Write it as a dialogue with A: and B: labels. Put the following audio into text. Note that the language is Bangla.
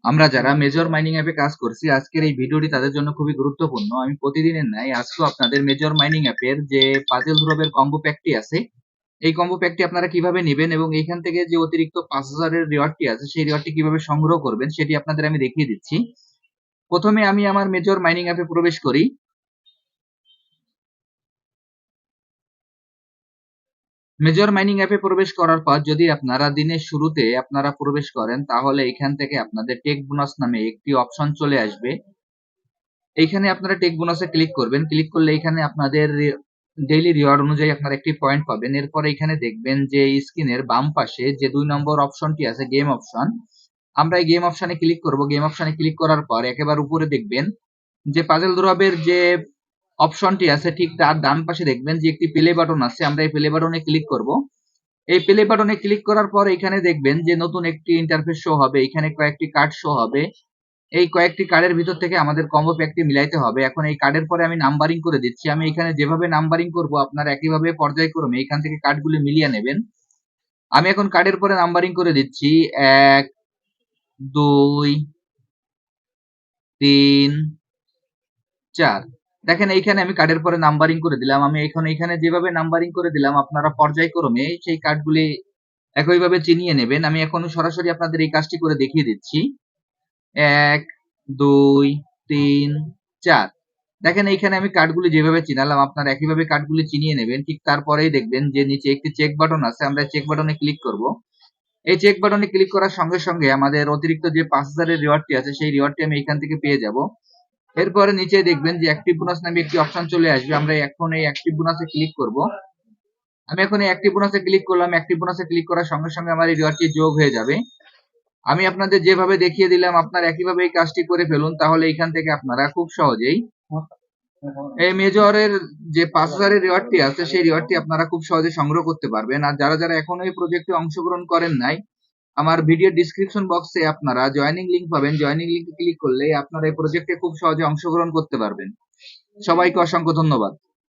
A: আমরা যারা মেজর মাইনিং অ্যাপে কাজ করছি, আজকের এই ভিডিওটি তাদের জন্য খুবই গুরুত্বপূর্ণ। আমি প্রতিদিনের ন্যায় আজকেও আপনাদের মেজর মাইনিং অ্যাপের যে পাজেল ধ্রুবের কম্বো প্যাকটি আছে, এই কম্বো প্যাকটি আপনারা কিভাবে নেবেন এবং এখান থেকে যে অতিরিক্ত ৫,০০০ এর রিওয়ার্ডটি আছে, সেই রিওয়ার্ডটি কিভাবে সংগ্রহ করবেন সেটি আপনাদের আমি দেখিয়ে দিচ্ছি। প্রথমে আমি আমার মেজর মাইনিং অ্যাপে প্রবেশ করি। মেজর মাইনিং অ্যাপে প্রবেশ করার পর যদি আপনারা দিনের শুরুতে আপনারা প্রবেশ করেন, তাহলে এখান থেকে আপনাদের টেক বোনাস নামে একটি অপশন চলে আসবে। এইখানে আপনারা টেক বোনাসে ক্লিক করবেন। ক্লিক করলে এখানে আপনাদের ডেইলি রিওয়ার্ড অনুযায়ী আপনারা একটি পয়েন্ট পাবেন। এরপর এখানে দেখবেন যে স্ক্রিনের বাম পাশে যে ২ নম্বর অপশনটি আছে গেম অপশন। আমরা এই গেম অপশনে ক্লিক করব। গেম অপশনে ক্লিক করার পর একেবারে উপরে দেখবেন যে পাজল ধ্রুবের যে অপশনটি আছে ঠিক তার ডান পাশে দেখবেন যে একটি প্লে বাটন আছে। আমরা এই প্লে বাটনে ক্লিক করব। এই প্লে বাটনে ক্লিক করার পর এখানে দেখবেন যে নতুন একটি ইন্টারফেস শো হবে। এখানে কয়েকটি কার্ড শো হবে। এই কয়েকটি কার্ডের ভিতর থেকে আমাদের কম্বো প্যাকটি মিলাইতে হবে। এখন এই কার্ডের পরে আমি নাম্বারিং করে দিচ্ছি। আমি এখানে যেভাবে নাম্বারিং করব আপনারা একইভাবে পর্যায়ক্রমে এখান থেকে কার্ডগুলি মিলিয়ে নেবেন। আমি এখন কার্ডের পরে নাম্বারিং করে দিচ্ছি ১, ২, ৩, ৪। দেখেন এইখানে আমি কার্ডের পরে নাম্বারিং করে দিলাম। আমি এখন এইখানে যেভাবে নাম্বারিং করে দিলাম আপনারা পর্যায়ক্রমে সেই কার্ডগুলি একইভাবে চিনিয়ে নেবেন। আমি এখন সরাসরি আপনাদের এই কাজটি করে দেখিয়ে দিচ্ছি। ১, ২, ৩, ৪। দেখেন এইখানে আমি কার্ডগুলি যেভাবে চিনালাম আপনারা একইভাবে কার্ডগুলি চিনিয়ে নেবেন। ঠিক তারপরেই দেখবেন যে নিচে একটি চেক বাটন আছে। আমরা চেক বাটনে ক্লিক করব। এই চেক বাটনে ক্লিক করার সঙ্গে সঙ্গে আমাদের অতিরিক্ত যে ৫,০০০ এর রিওয়ার্ডটি আছে সেই রিওয়ার্ডটি আমি এখান থেকে পেয়ে যাব। এরপরে নিচে দেখবেন যে অ্যাক্টিভ বোনাস নামে একটি অপশন চলে আসবে। আমরা এখন এই অ্যাক্টিভ বোনাসে ক্লিক করব। আমি এখন এই অ্যাক্টিভ বোনাসে ক্লিক করলাম। অ্যাক্টিভ বোনাসে ক্লিক করার সঙ্গে সঙ্গে আমার এই রিওয়ার্ডটি যোগ হয়ে যাবে। আমি আপনাদের যেভাবে দেখিয়ে দিলাম আপনারা একইভাবে এই কাজটি করে ফেলুন। তাহলে এখান থেকে আপনারা খুব সহজেই এই মেজরের যে ৫,০০০ এর রিওয়ার্ডটি আছে সেই রিওয়ার্ডটি আপনারা খুব সহজে সংগ্রহ করতে পারবেন। আর যারা এখনো এই প্রজেক্টে অংশগ্রহণ করেন নাই, আমার ভিডিও ডেসক্রিপশন বক্সে আপনারা জয়েনিং লিংক পাবেন। জয়েনিং লিংকে ক্লিক করলে আপনারা এই প্রজেক্টে খুব সহজে অংশগ্রহণ করতে পারবেন। সবাইকে অসংখ্য ধন্যবাদ।